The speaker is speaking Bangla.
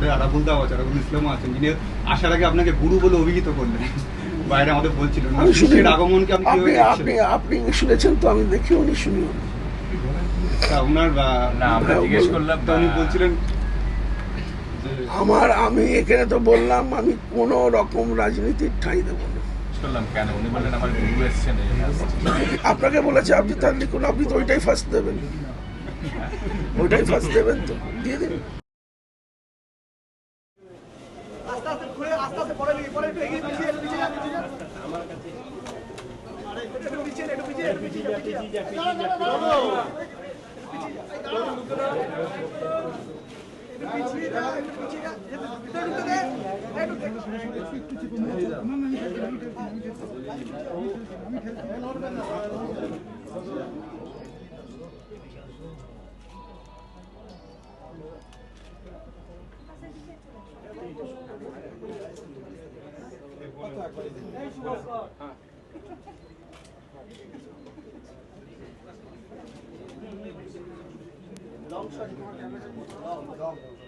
বোর্ডের আরাবুল দাও আছে, আরাবুল ইসলামও আছেন, যিনি আসার আগে আপনাকে গুরু বলে অভিহিত করলেন, বাইরে আমাদের বলছিলেন আগমনকে আপনি শুনেছেন তো? আমি দেখিও নি, শুনিও নি। আমি এখানে তো বললাম আমি কোন রকম রাজনীতির ঠাঁই দেবো না। আপনাকে বলেছে, আপনি তার লিখুন, আপনি তো ওইটাই ফার্স্ট দেবেন, ওইটাই ফার্স্ট দেবেন, তো দিয়ে দিন। Long shot.